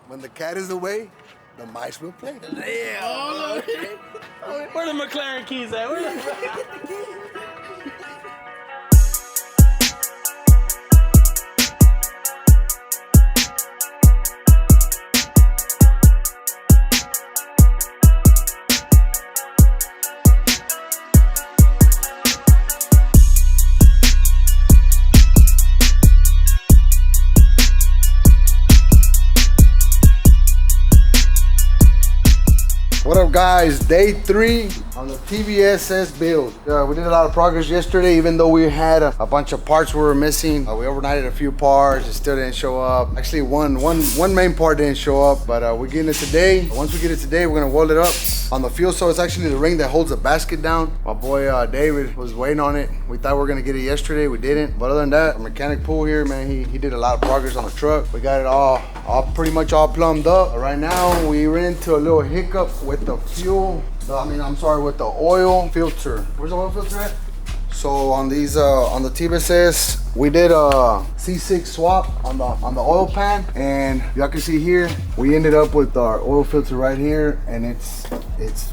When the cat is away, the mice will play. Yeah. Oh, okay. Where the McLaren keys at? What up, guys? Day 3 on the TVSS build. We did a lot of progress yesterday, even though we had a bunch of parts we were missing. We overnighted a few parts, it still didn't show up. Actually, one main part didn't show up, but we're getting it today. Once we get it today, we're gonna weld it up on the fuel. So it's actually the ring that holds the basket down. My boy David was waiting on it. We thought we were gonna get it yesterday, we didn't. But other than that, our mechanic pool here, man, he did a lot of progress on the truck. We got it all pretty much all plumbed up. Right now, we ran into a little hiccup with the fuel. With the oil filter. Where's the oil filter at? So on these, on the TVSS, we did a C6 swap on the oil pan, and y'all can see here, we ended up with our oil filter right here, and it's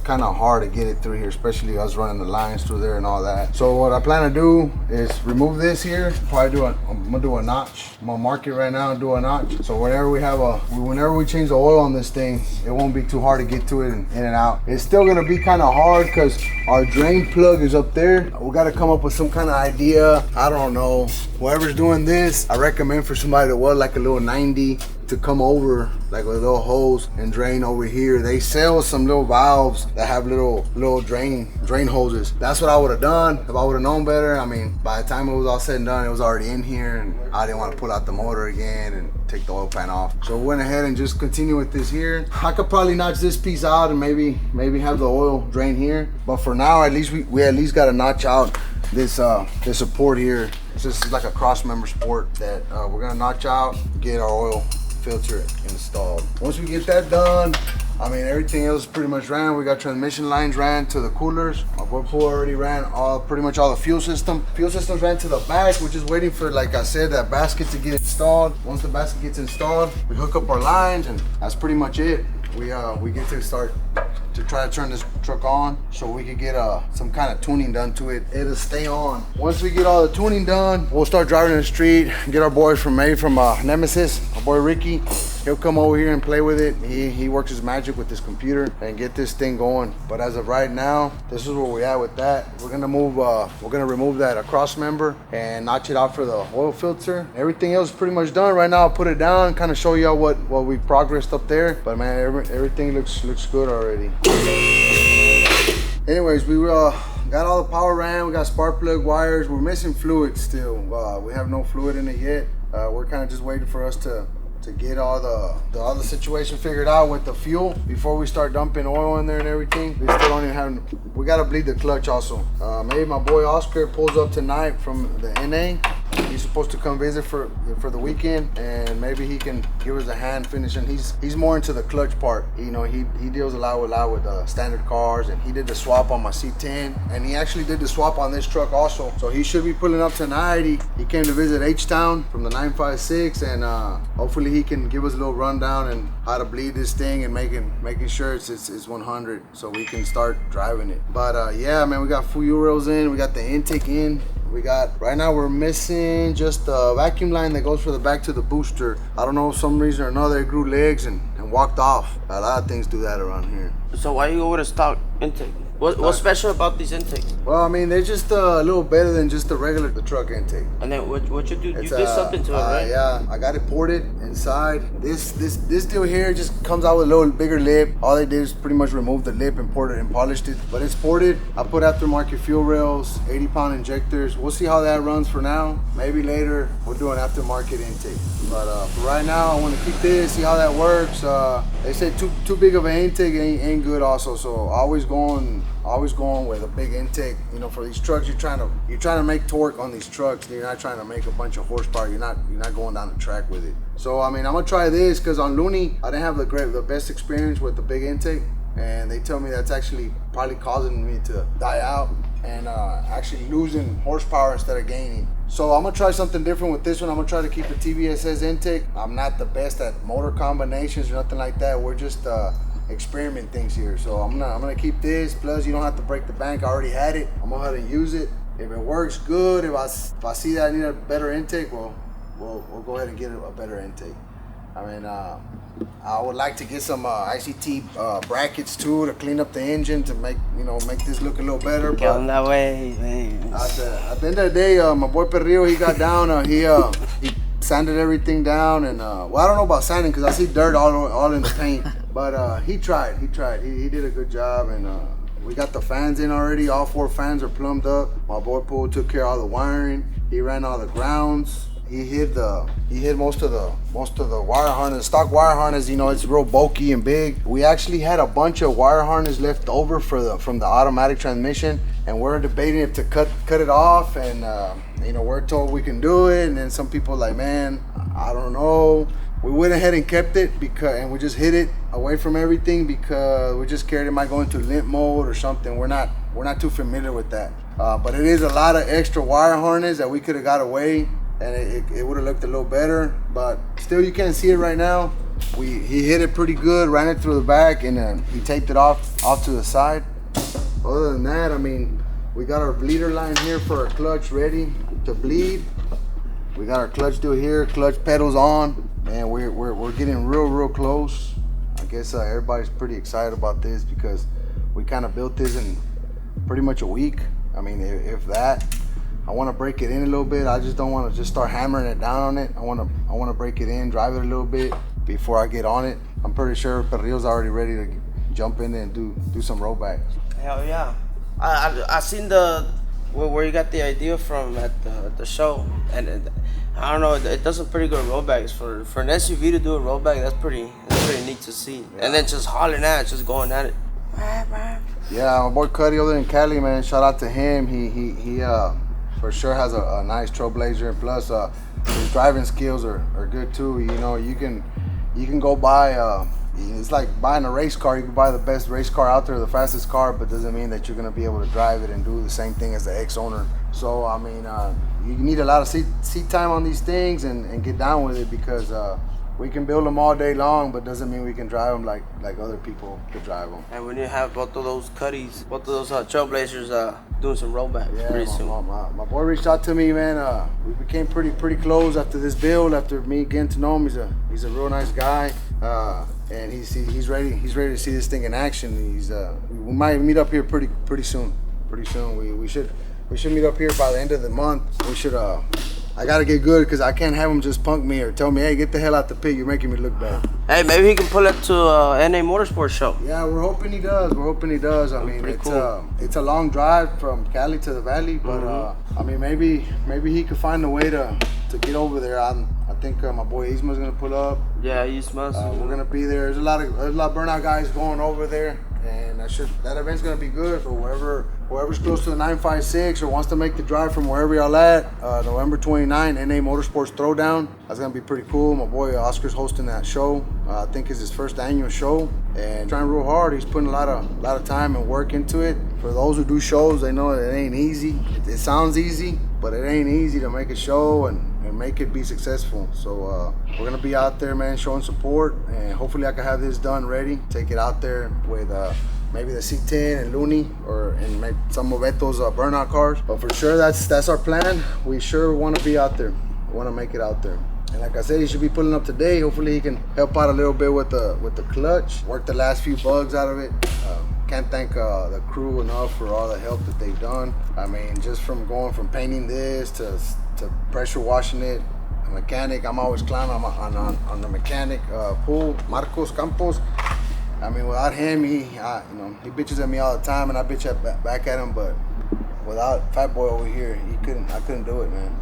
kind of hard to get it through here, especially us running the lines through there and all that. So what I plan to do is remove this here. Probably I'm gonna do a notch. I'm gonna mark it right now and do a notch. So whenever we change the oil on this thing, it won't be too hard to get to it and in and out. It's still gonna be kind of hard because our drain plug is up there. We gotta come up with some kind of idea. I don't know. Whoever's doing this, I recommend for somebody that was like a little 90 to come over like with a little hose and drain over here. They sell some little valves that have little drain hoses. That's what I would have done if I would have known better. I mean, by the time it was all said and done, it was already in here, and I didn't want to pull out the motor again and take the oil pan off. So we went ahead and just continue with this here. I could probably notch this piece out and maybe have the oil drain here. But for now, at least we at least got to notch out this support here. This is like a cross member support that we're gonna notch out, get our oil filter installed. Once we get that done, I mean, everything else pretty much ran. We got transmission lines ran to the coolers. My whirlpool already ran pretty much all the fuel system. Fuel systems ran to the back. We're just waiting for, like I said, that basket to get installed. Once the basket gets installed, we hook up our lines, and that's pretty much it. We get to start to try to turn this truck on so we can get some kind of tuning done to it. It'll stay on. Once we get all the tuning done, we'll start driving in the street, get our boy from Nemesis, our boy Ricky. He'll come over here and play with it. He works his magic with this computer and get this thing going. But as of right now, this is where we're at with that. We're gonna remove that cross member and notch it out for the oil filter. Everything else is pretty much done. Right now, I'll put it down, kind of show y'all what we progressed up there. But man, everything looks good already. Anyways, we got all the power ran. We got spark plug wires. We're missing fluid still. We have no fluid in it yet. We're kind of just waiting for us to get all the situation figured out with the fuel before we start dumping oil in there and everything. We still don't even have. We gotta bleed the clutch also. Maybe my boy Oscar pulls up tonight from the NA. He's supposed to come visit for the weekend, and maybe he can give us a hand finishing. He's more into the clutch part. You know, he deals a lot with standard cars, and he did the swap on my C10, and he actually did the swap on this truck also. So he should be pulling up tonight. He came to visit H-Town from the 956, and hopefully he can give us a little rundown and how to bleed this thing and making sure it's 100 so we can start driving it. But yeah, man, we got fuel rails in, we got the intake in. Right now we're missing just the vacuum line that goes from the back to the booster. I don't know, for some reason or another, it grew legs and walked off. A lot of things do that around here. So why you go with a stock intake? What's special about these intakes? Well, I mean, they're just a little better than just the truck intake. And then what you do? You did something to it, right? Yeah, I got it ported inside. This deal here just comes out with a little bigger lip. All they did is pretty much remove the lip and ported and polished it. But it's ported. I put aftermarket fuel rails, 80-pound injectors. We'll see how that runs for now. Maybe later we'll do an aftermarket intake. But for right now, I want to keep this, see how that works. They say too big of an intake ain't good also. So always going with a big intake. You know, for these trucks, you're trying to make torque on these trucks. You're not trying to make a bunch of horsepower. You're not going down the track with it. So I mean, I'm gonna try this because on Looney, I didn't have the best experience with the big intake, and they tell me that's actually probably causing me to die out. and actually losing horsepower instead of gaining. So I'm gonna try something different with this one. I'm gonna try to keep a TVSS intake. I'm not the best at motor combinations or nothing like that. We're just experiment things here. So I'm gonna keep this. Plus, you don't have to break the bank. I already had it. I'm gonna go ahead and use it. If it works good, if I see that I need a better intake, well, we'll go ahead and get a better intake. I mean, I would like to get some ICT brackets too to clean up the engine to make this look a little better. Get on that way, man. At the end of the day, my boy Perrillo, he got down. He sanded everything down, and well, I don't know about sanding because I see dirt all in the paint. But he tried. He did a good job, and we got the fans in already. All 4 fans are plumbed up. My boy Pool took care of all the wiring. He ran all the grounds. He hid most of the wire harness. Stock wire harness, it's real bulky and big. We actually had a bunch of wire harness left over from the automatic transmission, and we're debating if to cut it off. And we're told we can do it, and then some people like, man, I don't know. We went ahead and kept it and we just hid it away from everything because we just scared it might go into limp mode or something. We're not too familiar with that. But it is a lot of extra wire harness that we could have got away, and it would have looked a little better. But still, you can't see it right now. He hit it pretty good, ran it through the back, and then he taped it off to the side. Other than that, I mean, we got our bleeder line here for our clutch ready to bleed. We got our clutch deal here, clutch pedals on, and we're getting real close. I guess everybody's pretty excited about this because we kind of built this in pretty much a week. I mean, if that. I want to break it in a little bit. I just don't want to just start hammering it down on it. I want to break it in, drive it a little bit before I get on it. I'm pretty sure Perrillo's already ready to jump in there and do some rollback. Hell yeah! I seen where you got the idea from at the show, and I don't know. It does a pretty good rollbacks for an SUV to do a rollback. That's pretty neat to see. Yeah. And then just hauling at it, just going at it. Yeah, my boy Cuddy over there in Cali, man. Shout out to him. He for sure has a nice Trailblazer, and plus his driving skills are good too. You can go buy it's like buying a race car. You can buy the best race car out there, the fastest car, but doesn't mean that you're gonna be able to drive it and do the same thing as the ex-owner. So I mean, you need a lot of seat time on these things and get down with it because we can build them all day long, but doesn't mean we can drive them like other people could drive them. And we need to have both of those Cuddys, both of those Trailblazers doing some rollbacks pretty soon. My boy reached out to me, man. We became pretty close after this build. After me getting to know him, he's a real nice guy, and he's ready to see this thing in action. We might meet up here pretty soon. We should meet up here by the end of the month. We should. I gotta get good because I can't have him just punk me or tell me, hey, get the hell out the pit. You're making me look bad. Hey, maybe he can pull up to NA Motorsports show. Yeah, we're hoping he does. I mean, it's a long drive from Cali to the Valley, but I mean, maybe he could find a way to get over there. I think my boy Isma's gonna pull up. Yeah, Isma's. We're gonna be there. There's a lot of Burnout guys going over there, and that event's gonna be good for whoever's close to the 956 or wants to make the drive from wherever y'all at. November 29, NA Motorsports Throwdown. That's gonna be pretty cool. My boy Oscar's hosting that show. I think it's his first annual show, and trying real hard. He's putting a lot of time and work into it. For those who do shows, they know it ain't easy. It sounds easy, but it ain't easy to make a show and make it be successful. So we're gonna be out there, man, showing support, and hopefully I can have this done ready. Take it out there with maybe the C10 and Looney, and maybe some of Beto's Burnout cars. But for sure, that's our plan. We sure want to be out there. We want to make it out there. And like I said, he should be pulling up today. Hopefully he can help out a little bit with the clutch, work the last few bugs out of it. Can't thank the crew enough for all the help that they've done. I mean, just from going from painting this to pressure washing it. A mechanic, I'm always climbing on the mechanic pool, Marcos Campos. I mean, without him, he bitches at me all the time, and I bitch back at him. But without Fat Boy over here, I couldn't do it, man.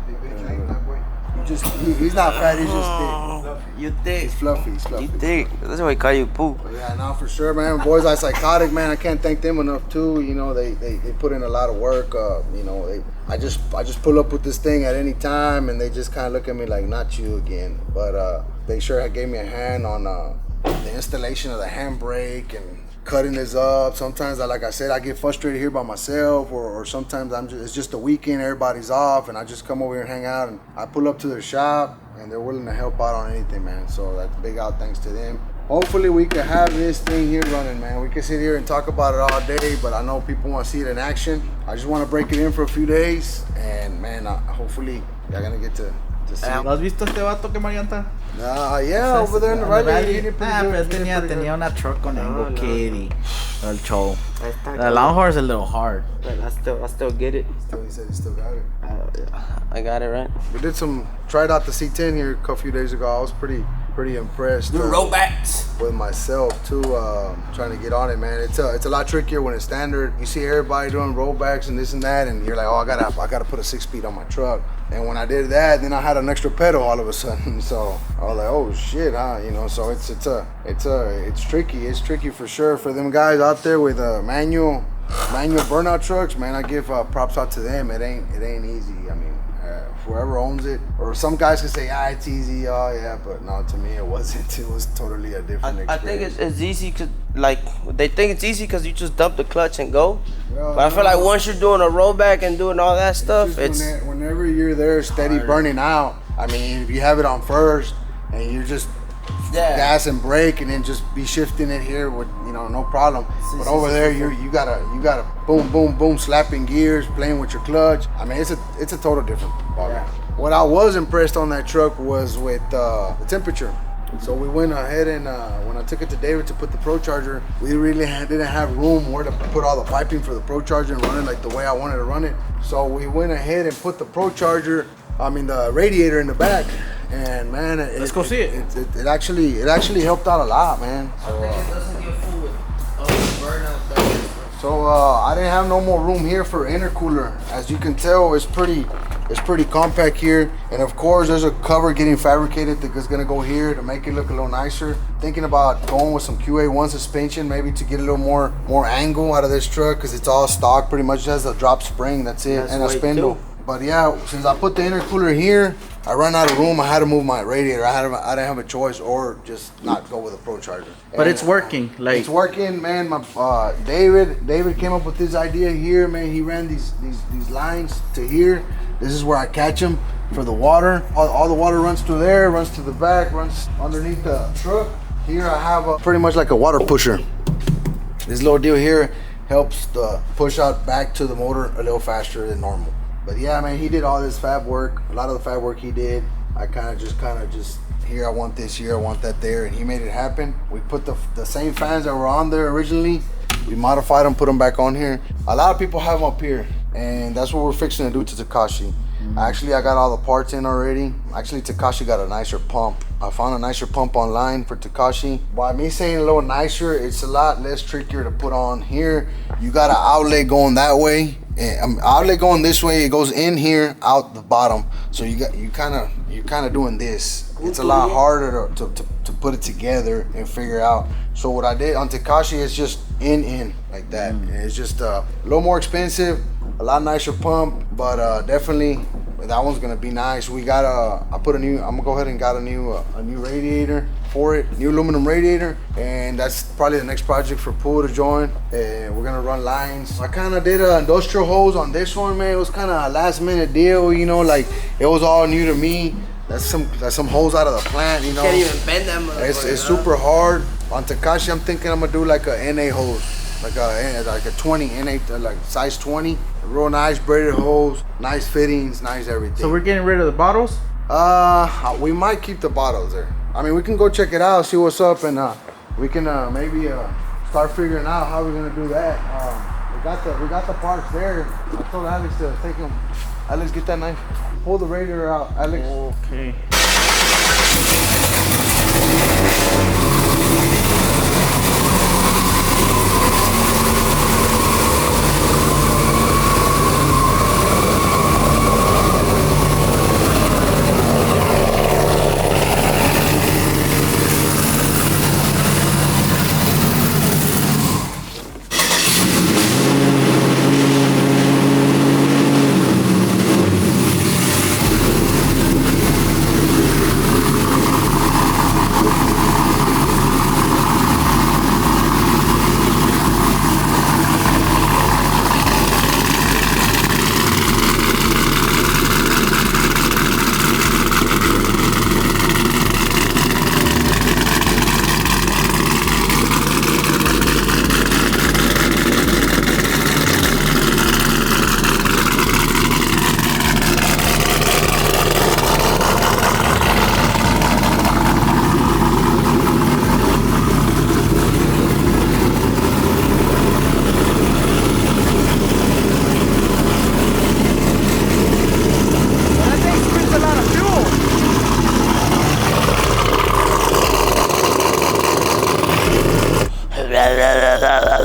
He's not fat. He's just thick. You thick. He's fluffy. You thick. That's why we call you Pooh. Yeah, no, for sure, man. Boys like Psychotic, man. I can't thank them enough too. They put in a lot of work. I just pull up with this thing at any time, and they just kind of look at me like, not you again. But they sure gave me a hand on the installation of the handbrake and cutting this up. Sometimes, like I said, I get frustrated here by myself, or sometimes it's just a weekend, everybody's off, and I just come over here and hang out, and I pull up to their shop, and they're willing to help out on anything, man. So that's big out thanks to them. Hopefully we can have this thing here running, man. We can sit here and talk about it all day, but I know people want to see it in action. I just want to break it in for a few days, and man, hopefully they're gonna get to see it. ¿Lo has visto este vato que Marianta? Yeah, over there in the rally. Pero tenía una truck con Angle Kitty. El show. The Longhorn's a little hard. I still get it. He said he still got it. I got it right. We tried out the C10 here a few days ago. I was pretty impressed. Do rollbacks with myself too, trying to get on it, man. It's a lot trickier when it's standard. You see everybody doing rollbacks and this and that, and you're like, oh, I gotta put a 6-speed on my truck. And when I did that, then I had an extra pedal all of a sudden. So I was like, oh shit, huh? You know, so it's tricky. It's tricky for sure for them guys out there with manual burnout trucks, man. I give props out to them. It ain't easy. I mean, whoever owns it, or some guys can say, it's easy, but no, to me it wasn't. It was totally a different experience. I think it's easy because, like, they think it's easy because you just dump the clutch and go. But I feel like once you're doing a rollback and doing all that stuff, whenever you're there steady burning out. I mean, if you have it on first and you're just gas and brake and then just be shifting it here with, no problem. But over there, you gotta boom, boom, boom, slapping gears, playing with your clutch. I mean, it's a total different ballgame. What I was impressed on that truck was with the temperature. So we went ahead and when I took it to David to put the Pro Charger, we really didn't have room where to put all the piping for the Pro Charger and run it like the way I wanted to run it. So we went ahead and put the Pro Charger, the radiator in the back. And man, let's go see it. It actually helped out a lot, man. So, I think it doesn't get full with burnout though. So I didn't have no more room here for intercooler. As you can tell, it's pretty compact here. And of course, there's a cover getting fabricated that's gonna go here to make it look a little nicer. Thinking about going with some QA1 suspension, maybe to get a little more angle out of this truck, because it's all stock. Pretty much has a drop spring. That's it, and a spindle. But yeah, since I put the intercooler here, I ran out of room. I had to move my radiator. I didn't have a choice, or just not go with a Pro Charger. But it's working. It's working, man. My David came up with this idea here, man. He ran these lines to here. This is where I catch them for the water. All the water runs through there, runs to the back, runs underneath the truck. Here I have pretty much like a water pusher. This little deal here helps the push out back to the motor a little faster than normal. But yeah, man, he did all this fab work. A lot of the fab work he did. I kind of just here I want this, here I want that there, and he made it happen. We put the same fans that were on there originally. We modified them, put them back on here. A lot of people have them up here, and that's what we're fixing to do to Tekashi. Actually, I got all the parts in already. Actually, Tekashi got a nicer pump. I found a nicer pump online for Tekashi. By me saying a little nicer, it's a lot less trickier to put on here. You got an outlet going that way. Outlet going this way, it goes in here, out the bottom. So you kind of doing this. It's a lot harder to put it together and figure out. So what I did on Tekashi is just in like that. And it's just a little more expensive, a lot nicer pump, but definitely that one's gonna be nice. I'm gonna go ahead and got a new radiator for it, new aluminum radiator, and that's probably the next project for Pool to join. We're gonna run lines. I kind of did an industrial hose on this one, man. It was kind of a last minute deal, like it was all new to me. That's some hose out of the plant, You can't even bend that motherfucker. It's super hard. On Tekashi, I'm thinking I'm gonna do like a NA hose, like a 20 NA, like size 20. A real nice braided hose, nice fittings, nice everything. So we're getting rid of the bottles? We might keep the bottles there. I mean, we can go check it out, see what's up, and we can maybe start figuring out how we're gonna do that. We got the parts there. I told Alex to take them. Alex, get that knife. Pull the radiator out, Alex. Okay.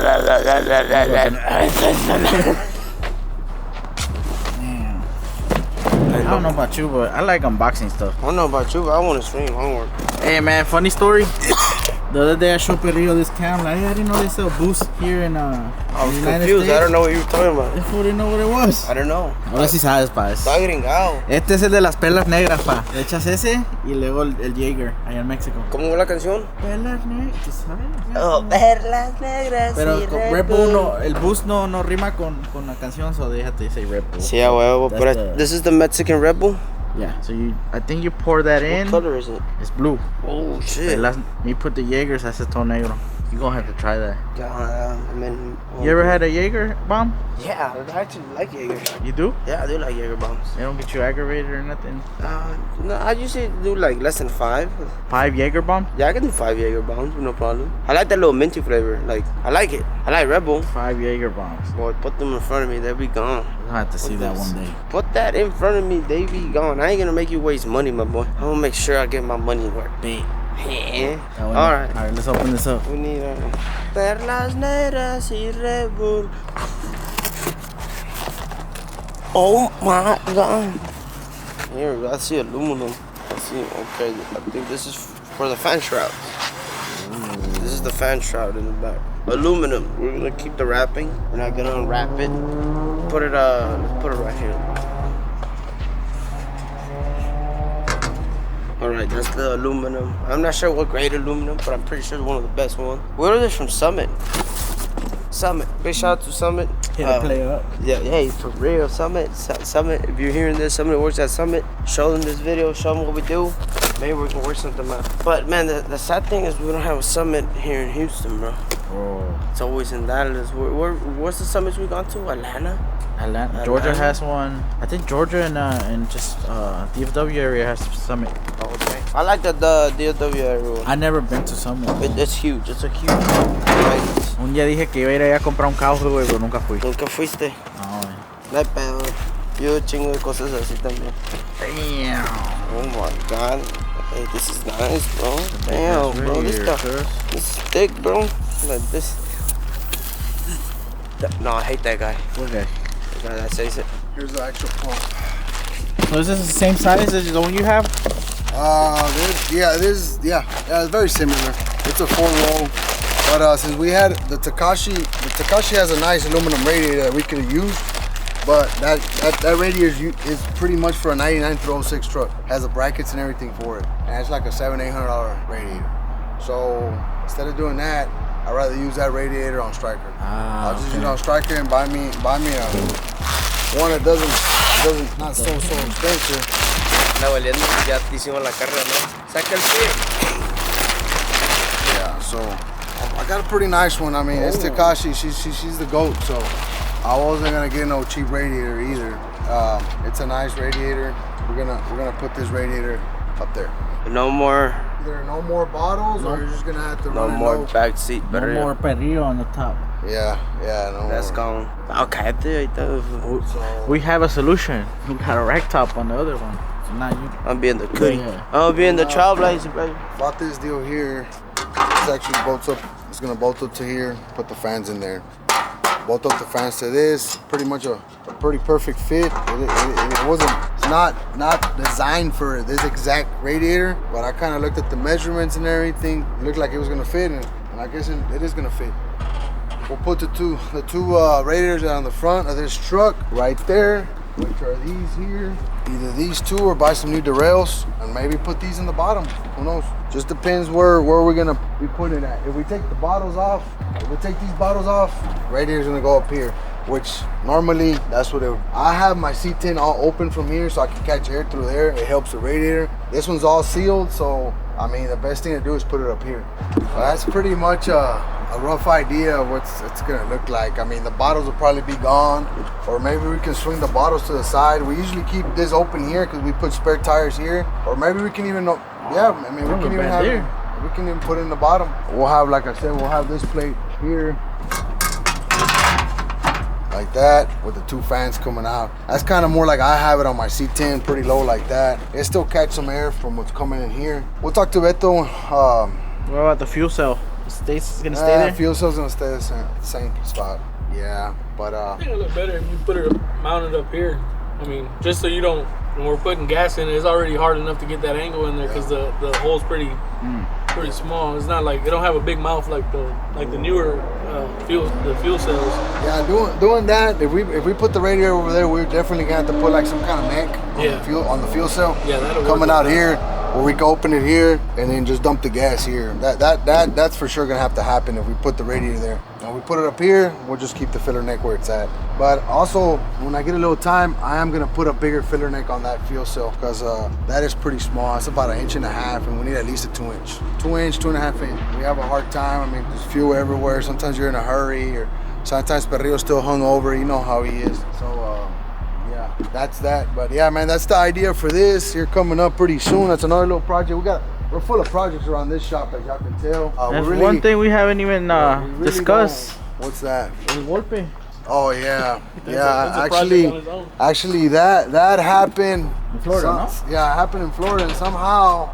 I don't know about you, but I like unboxing stuff. I don't know about you, but I want to stream homework. Hey man, funny story. The other day I showed Perrillo this cam. Like, hey, I didn't know they sell Boost here in I was the United confused. States. I don't know what you were talking about. This fool didn't know what it was. I don't know. Ahora sí sabes, pa. Está gringado. Este es el de las perlas negras, pa. Le echas ese y luego el Jaeger allá en México. ¿Cómo va la canción? Perlas negras, ¿tú sabes? Oh, perlas negras. Pero y con Red Red Bull. Bull no, el Boost no rima con la canción, so déjate decir Red Bull. Sí, a huevo. That's But the- this is the Mexican Red Bull. Yeah, so I think you pour that in. What color is it? It's blue. Oh shit. You put the Jaegers, hace todo negro. You're gonna have to try that. I mean, You ever had a Jaeger bomb? Yeah, I actually like Jaeger. You do? Yeah, I do like Jaeger bombs. They don't get you aggravated or nothing? No, I usually do like less than 5. 5 Jaeger bomb? Yeah, I can do 5 Jaeger bombs, no problem. I like that little minty flavor. Like, I like it. I like Red Bull. 5 Jaeger bombs. Boy, put them in front of me, they'll be gone. We'll have to see that one day. Put that in front of me, they be gone. I ain't gonna make you waste money, my boy. I'm gonna make sure I get my money worth. Big. Yeah. All Alright. Alright, let's open this up. We need perlas negras y Red Bull. Oh my god. Here, I see aluminum. I see, okay, I think this is for the fan shroud. This is the fan shroud in the back. Aluminum. We're gonna keep the wrapping. We're not gonna unwrap it. Put it right here. Alright, that's the aluminum. I'm not sure what grade aluminum, but I'm pretty sure it's one of the best ones. We ordered this from Summit. Summit. Big shout out to Summit. Hit a play up. Yeah, hey, for real, Summit. Summit, if you're hearing this, somebody works at Summit, show them this video, show them what we do. Maybe we can work something out. But man, the sad thing is we don't have a Summit here in Houston, bro. Oh. It's always in Dallas. What's the summits we gone to? Atlanta? Georgia has one. I think Georgia and just DFW area has Summit. Oh, okay. I like the DFW area. I never been to Summit. It's huge. It's a huge. Like, Un día dije que iba a ir allá a comprar un carro, güey, pero nunca fui. nunca fuiste. No, güey. No hay pedo. Yo chingo de cosas así también. Damn. Oh my god. Hey, this is nice, bro. Damn, bro. This stuff. This is thick, bro. Like this. No, I hate that guy. Okay. The guy that says it. Here's the actual pump. So is this the same size as the one you have? It's very similar. It's a 4-roll. But since we had the Tekashi has a nice aluminum radiator that we could have used. But that radiator is pretty much for a 99 throw 06 truck. Has the brackets and everything for it. And it's like a $700-800 radiator. So instead of doing that, I'd rather use that radiator on Striker. I'll just use it on Striker and buy me a one that doesn't not so expensive. Anda valiendo, ya te hicimos la carga, ¿no? Saca el pie. Yeah, so I got a pretty nice one. I mean, it's Tekashi. She's the GOAT. So I wasn't gonna get no cheap radiator either. It's a nice radiator. We're gonna put this radiator up there. No more. Either no more bottles, or you're just gonna have to No run it more low. back seat. No more perrillo on the top. Yeah, no That's more. gone. Oh, cállate ahorita. So, We have a solution. We got a rack top on the other one. So now you. I'm being the cootie. Yeah. I'm being the Trailblazer, baby. bought this deal here. It's actually bolts up. It's gonna bolt up to here. Put the fans in there. Bolt up the fans to this. Pretty much a pretty perfect fit. It wasn't. It's not designed for this exact radiator, but I kind of looked at the measurements and everything. It looked like it was gonna fit, and I guess it is gonna fit. We'll put the two radiators on the front of this truck right there, which are these here. Either these two or buy some new derails and maybe put these in the bottom. Who knows? Just depends where we're gonna be putting it at. If we take the bottles off, radiator's gonna go up here, which normally that's what I have my C10 all open from here so I can catch air through there. It helps the radiator. This one's all sealed, so I mean the best thing to do is put it up here. So that's pretty much a rough idea of what it's gonna look like. I mean the bottles will probably be gone, or maybe we can swing the bottles to the side. We usually keep this open here because we put spare tires here, or maybe we can even we can even put it in the bottom. We'll have, like I said, we'll have this plate here like that with the two fans coming out. That's kind of more like I have it on my C10, pretty low like that. It still catch some air from what's coming in here. We'll talk to Beto What about the fuel cell? It's gonna stay there? Fuel cell's gonna stay the same spot. Yeah, but I think it'll look better if you put it mounted up here. I mean, just so you don't, when we're putting gas in it, it's already hard enough to get that angle in there because the hole's pretty small. It's not like, it don't have a big mouth like the newer fuel cells. yeah, doing that. If we put the radiator over there, we're definitely gonna have to put like some kind of neck on the fuel cell. Yeah, that'll coming work. out here, where we can open it here and then just dump the gas here. That's for sure gonna have to happen if we put the radiator there. Now we put it up here, we'll just keep the filler neck where it's at. But also, when I get a little time, I am gonna put a bigger filler neck on that fuel cell because that is pretty small. It's about 1.5 inches, and we need at least a 2 inch. 2 inch, 2.5 inch. We have a hard time. I mean, there's fuel everywhere. Sometimes you're in a hurry, or sometimes Perrillo's still hung over. You know how he is. So yeah, that's that. But yeah, man, that's the idea for this. You're coming up pretty soon. That's another little project. We're full of projects around this shop, as y'all can tell. There's one thing we haven't even discussed. What's that? El golpe. Oh yeah, That's a project on its own. Actually, that happened In Florida, no? Yeah, it happened in Florida, and somehow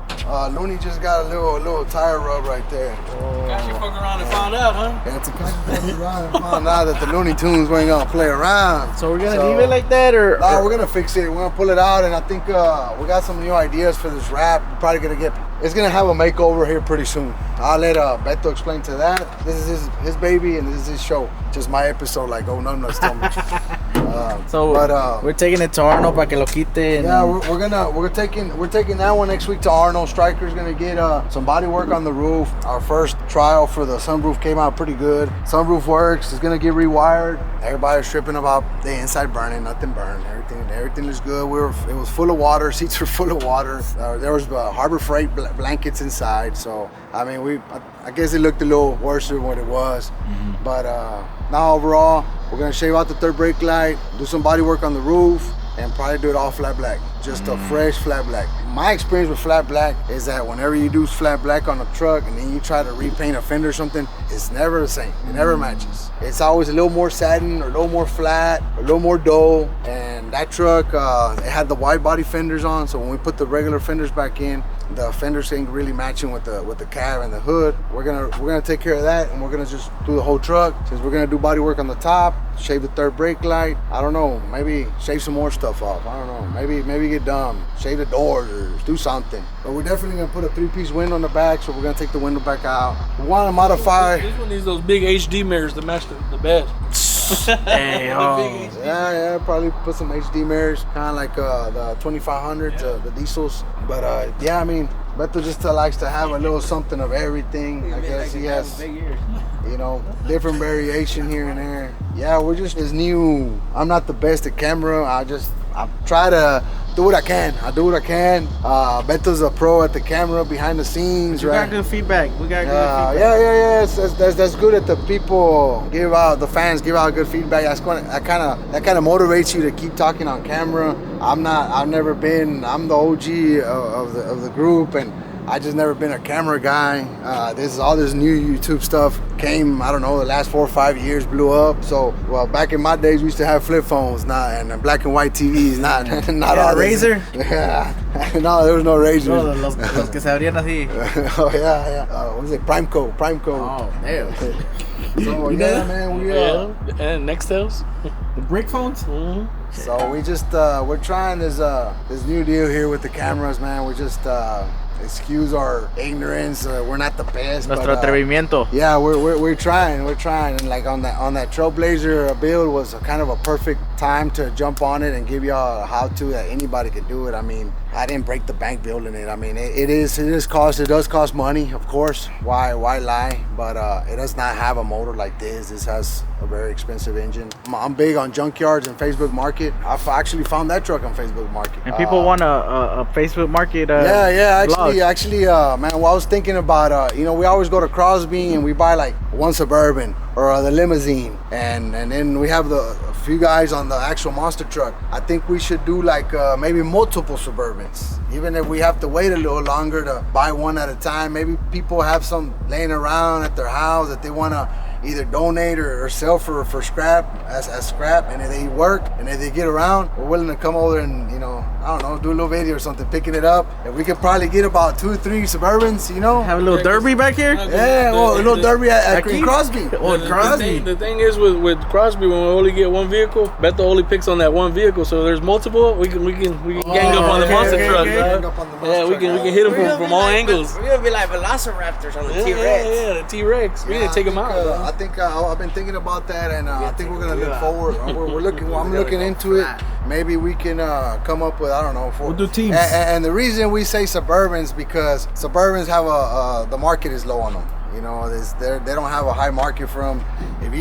Looney just got a little tire rub right there. Tekashi fucked around and found out, huh? Yeah, Tekashi fucked around and found out that the Looney Tunes weren't gonna play around. So we're gonna leave it like that, or? Nah, we're gonna fix it. We're gonna pull it out, and I think we got some new ideas for this wrap. We're probably it's gonna have a makeover here pretty soon. I'll let Beto explain to that. This is his baby, and this is his show. Just my episode, like, oh, no, tell me. We're taking it to Arnold para que lo quite. Yeah, we're taking that one next week to Arnold. Striker's gonna get some body work on the roof. Our first trial for the sunroof came out pretty good. Sunroof works. It's gonna get rewired. Everybody's tripping about the inside burning. Nothing burned. Everything is good. It was full of water. Seats were full of water. There was Harbor Freight blankets inside. So I mean, I guess it looked a little worse than what it was. Mm-hmm. But now overall, we're gonna shave out the third brake light, do some body work on the roof, and probably do it all flat black. Just a fresh flat black. My experience with flat black is that whenever you do flat black on a truck and then you try to repaint a fender or something, it's never the same. It never matches. It's always a little more satin, or a little more flat, or a little more dull. And that truck, it had the wide body fenders on, so when we put the regular fenders back in, the fenders ain't really matching with the cab and the hood. We're gonna take care of that, and we're gonna just do the whole truck. Since we're gonna do body work on the top, shave the third brake light. I don't know, maybe shave some more stuff off. I don't know, maybe get done, shave the doors or do something. But we're definitely gonna put a 3-piece window on the back, so we're gonna take the window back out. We want to modify. This one needs those big HD mirrors to match the bed. Hey, Yeah, probably put some HD mirrors, kind of like the 2500s, the diesels. But yeah, I mean, Beto just likes to have a little something of everything. I guess he has, different variation here and there. Yeah, we're just as new. I'm not the best at camera. I try to do what I can. I do what I can. Beto's a pro at the camera, behind the scenes, We right? got good feedback. Yeah. That's good that the people the fans give out good feedback. That kind of motivates you to keep talking on camera. I'm the OG of the group, and I just never been a camera guy. All this new YouTube stuff came, I don't know, the last 4 or 5 years blew up. So, back in my days, we used to have flip phones, and black and white TVs, not all Razor? Yeah, no, there was no Razor. No, los que se abrían así. Oh yeah. What was it? Primeco. Oh, damn. So yeah, man, And Nextels. The brick phones? Mm-hmm. So we just we're trying this new deal here with the cameras, man. We're just excuse our ignorance. We're not the best. Nuestro atrevimiento. Yeah, we're trying, and like on that Trailblazer build was kind of a perfect time to jump on it and give y'all a how-to that anybody could do it. I mean, I didn't break the bank building it. I mean, it does cost money, of course. Why lie? But it does not have a motor like this. This has a very expensive engine. I'm big on junkyards and Facebook Market. I've actually found that truck on Facebook Market. And people want a Facebook Market. Actually, man, what I was thinking about, we always go to Crosby and we buy like one Suburban or the limousine, and then we have a few guys on the actual monster truck. I think we should do like maybe multiple Suburbans, even if we have to wait a little longer to buy one at a time. Maybe people have some laying around at their house that they want to either donate or sell for scrap as scrap, and if they work and if they get around, we're willing to come over and, you know, I don't know, do a little video or something, picking it up. And we could probably get about 2 or 3 Suburbans, you know. Have a little derby back here. Yeah, well, a little derby at Crosby. The thing is with Crosby, when we only get one vehicle, Beto only picks on that one vehicle. So there's multiple. We can gang up on the monster truck. Yeah, we can hit them from all angles. We're gonna be like velociraptors on the T-Rex. Yeah, the T-Rex. We need to take them out. I think I've been thinking about that, and I think we're gonna look forward. We're looking. I'm looking into it. Maybe we can come up with, I don't know. We'll do teams. And the reason we say Suburbans because Suburbans have the market is low on them. You know, they don't have a high market for them. If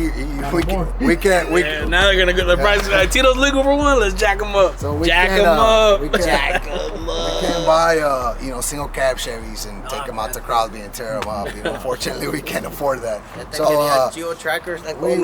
we can. Now they're gonna get the price. Like, Tito's legal for one. Let's jack them up. So we jack can, them up. We can't buy single cab Chevys and take them out to Crosby and tear them up. You know, fortunately we can't afford that. So geo trackers like we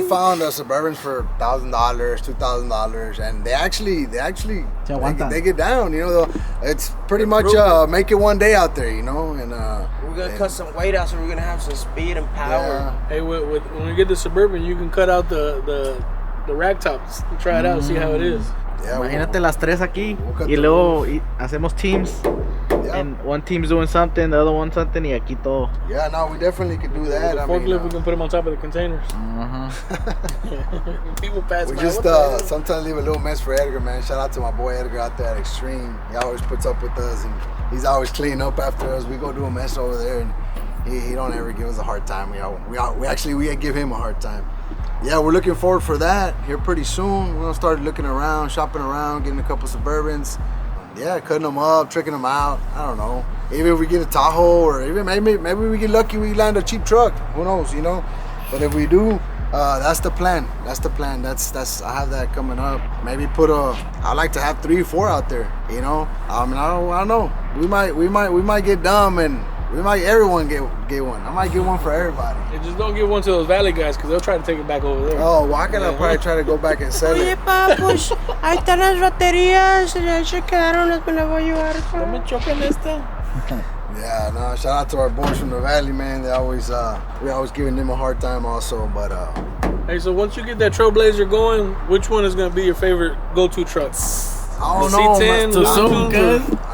found Suburbans for $1,000, $2,000, and they actually they get down. You know, it's pretty much make it one day out there. You know, and we're gonna cut some weight out, so we're gonna have some speed and power. Yeah. Hey, when we get the Suburban, you can cut out the rack tops and try it out, see how it is. Yeah, Imagínate las tres aquí y luego hacemos teams. Yeah. And one team's doing something, the other one something, y aquí todo. Yeah, no, we definitely could do that. The forklift, we can put them on top of the containers. People pass We by. just sometimes leave a little mess for Edgar, man. Shout out to my boy Edgar out there at Extreme. He always puts up with us, and he's always cleaning up after us. We go do a mess over there, and he don't ever give us a hard time. We actually give him a hard time. Yeah, we're looking forward for that here pretty soon. We're gonna start looking around, shopping around, getting a couple Suburbans. Yeah, cutting them up, tricking them out. I don't know. Even if we get a Tahoe, or even maybe we get lucky, we land a cheap truck. Who knows, you know? But if we do, that's the plan. That's the plan. That's I have that coming up. Maybe I like to have 3 or 4 out there. You know, I mean, I don't know. We might get dumb and everyone get one. I might get one for everybody. And just don't give one to those Valley guys, because they'll try to take it back over there. Oh, well, I can probably try to go back and sell Oye, it. pa, pues ahí están las baterías, ya se quedaron, me las voy a llevar. No me choquen esta. Yeah, no, shout out to our boys from the Valley, man. They always, we always giving them a hard time also, but Hey, so once you get that Trailblazer going, which one is gonna be your favorite go-to truck? I don't know, man. Too soon,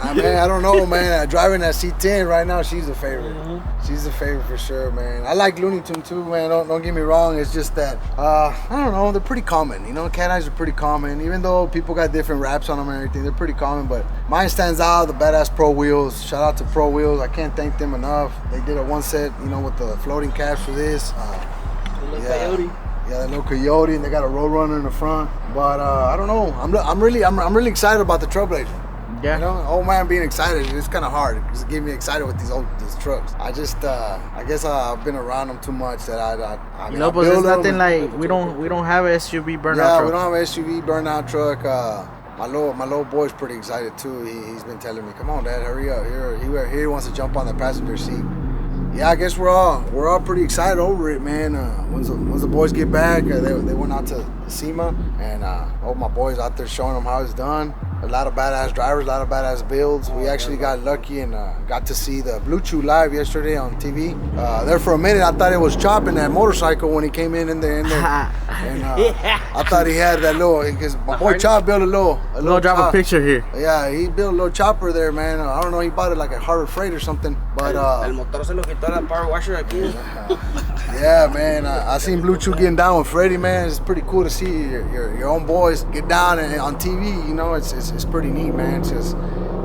I don't know, man. Driving that C10 right now, she's a favorite. She's a favorite for sure, man. I like Looney Tune too, man. Don't get me wrong. It's just that I don't know. They're pretty common, you know. Cat eyes are pretty common, even though people got different wraps on them and everything. They're pretty common, but mine stands out. The badass Pro Wheels. Shout out to Pro Wheels. I can't thank them enough. They did a one set, you know, with the floating caps for this. Coyote. Yeah, that little Coyote, and they got a road runner in the front. But I don't know. I'm really excited about the Trailblazer. Yeah. You know, old man being excited, it's kind of hard because it gets me excited with these trucks. I just, I guess I've been around them too much that I mean, but it's nothing like we don't have an SUV burnout truck. Yeah, we don't have an SUV burnout truck. My little boy's pretty excited too. He's been telling me, "Come on, Dad, hurry up!" He wants to jump on the passenger seat. Yeah, I guess we're all pretty excited over it, man. Once the boys get back, they went out to SEMA, and all my boys out there showing them how it's done. A lot of badass drivers, a lot of badass builds. We actually got lucky and got to see the Blue Chew live yesterday on TV. There for a minute, I thought it was chopping that motorcycle when he came in there. And I thought he had that little, because my boy Chop built a little drop a picture here. Yeah, he built a little chopper there, man. I don't know, he bought it like at Harbor Freight or something. But El motor se lo quitó la power washer aquí. yeah, man. I seen Blue Chew getting down with Freddie, man. It's pretty cool to see your own boys get down and on TV. You know, it's pretty neat, man. It's just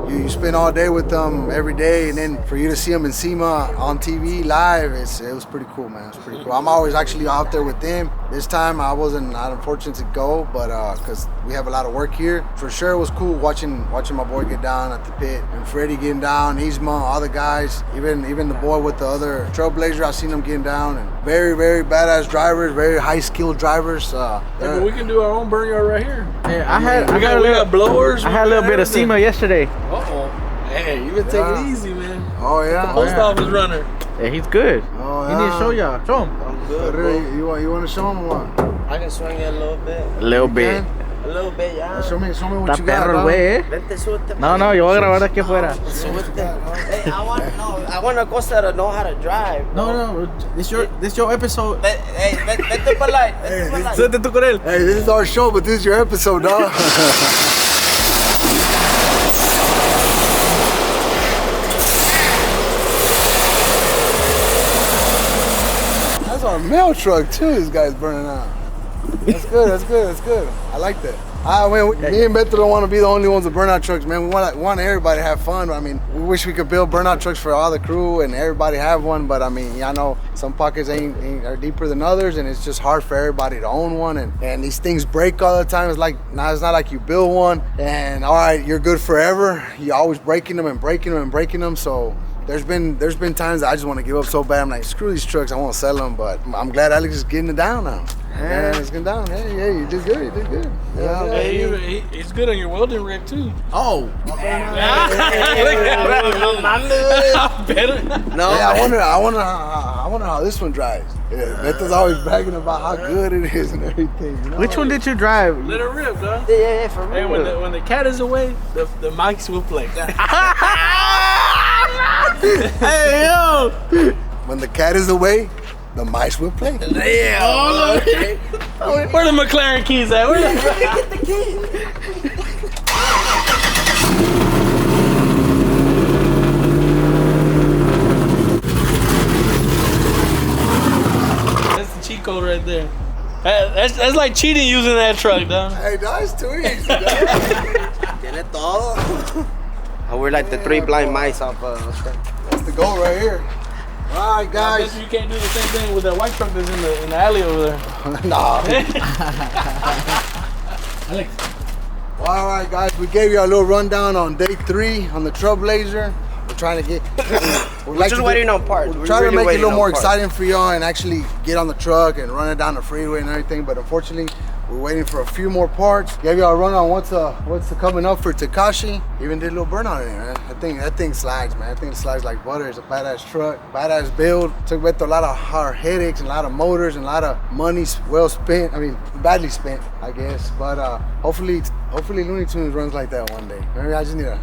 you spend all day with them every day, and then for you to see them in SEMA on TV live, it was pretty cool, man. It's pretty cool. I'm always actually out there with them. This time I wasn't not unfortunate to go, but because we have a lot of work here. For sure, it was cool watching my boy get down at the pit, and Freddie getting down, Isma, all the guys, even the boy with the other Trailblazer. I seen them getting down, and very, very badass drivers, very high skilled drivers. Yeah, we can do our own burnyard right here. Yeah, we got blowers. I had a little bit of SEMA yesterday. Uh-oh. Hey, you been taking it easy, man. Oh yeah. The post office runner. Yeah, he's good. Oh, He need to show y'all. Show him. I'm good, bro. You want to show him what? I can swing it a little bit. A little bit. A little bit, yeah. Show me what Está you got, perro el dog. güey, Vente, súbete. No, yo voy a grabar aquí afuera. Súbete. Hey, I want a cosa to know how to drive. No, this your episode. Hey, vente para light. Vente para light. Súbete tú con él. Hey, this is our show, but this is your episode, dog. That's our mail truck too. This guy's burning out. That's good. I like that. Me and Beto don't want to be the only ones with burnout trucks, man. We want everybody to have fun. I mean, we wish we could build burnout trucks for all the crew and everybody have one, but I mean, I know some pockets are deeper than others, and it's just hard for everybody to own one. And these things break all the time. It's not like you build one and all right, you're good forever. You're always breaking them. So there's been times that I just want to give up so bad. I'm like, screw these trucks, I want to sell them. But I'm glad Alex is getting it down now. Yeah, it's getting down. Hey, you did good. Yeah. Hey, he's good on your welding rig too. Oh. Better. No. Yeah, I wonder how this one drives. Yeah, Beto's always bragging about how good it is and everything. You know? Which one did you drive? Let it rip, dog. Yeah, for Hey, real. when the cat is away, the mics will play. Hey, yo. When the cat is away, the mice will play. Yeah. Oh, Okay. Where the McLaren keys at? Get the key. That's the cheat code right there. That's like cheating using that truck, dog. Hey, that's too easy. Tiene todo. We're like the three blind mice off That's the goal right here. All right, I guys. bet you can't do the same thing with that white truck that's in the alley over there. Nah. Alex. Well, all right, guys. We gave you a little rundown on day 3 on the Trailblazer. We're trying to get. We're just waiting on parts. We're trying to make it a little more exciting for y'all and actually get on the truck and run it down the freeway and everything. But unfortunately, we're waiting for a few more parts. Gave y'all a run on what's coming up for Tekashi. Even did a little burnout in there, man. That thing slides, man. That thing slides like butter. It's a badass truck, badass build. Took Beto a lot of hard headaches and a lot of motors and a lot of money well spent. I mean, badly spent, I guess. But hopefully Looney Tunes runs like that one day. Maybe I just need to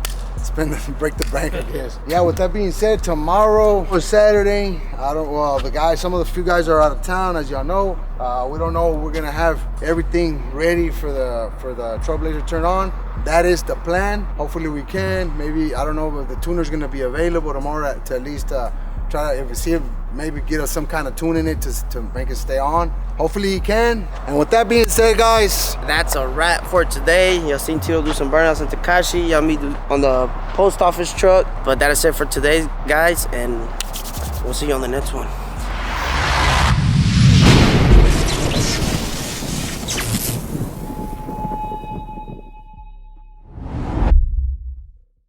break the bank, I guess. Yeah, with that being said, tomorrow or Saturday, some of the few guys are out of town, as y'all know. We don't know if we're gonna have everything ready for the Trailblazer turn on. That is the plan. Hopefully we can. Maybe, I don't know if the tuner's gonna be available tomorrow to at least try to maybe get us some kind of tune in it to make it stay on. Hopefully he can. And with that being said, guys, that's a wrap for today. Y'all seen Tio do some burnouts in Tekashi. Y'all me do on the post office truck. But that is it for today, guys. And we'll see you on the next one.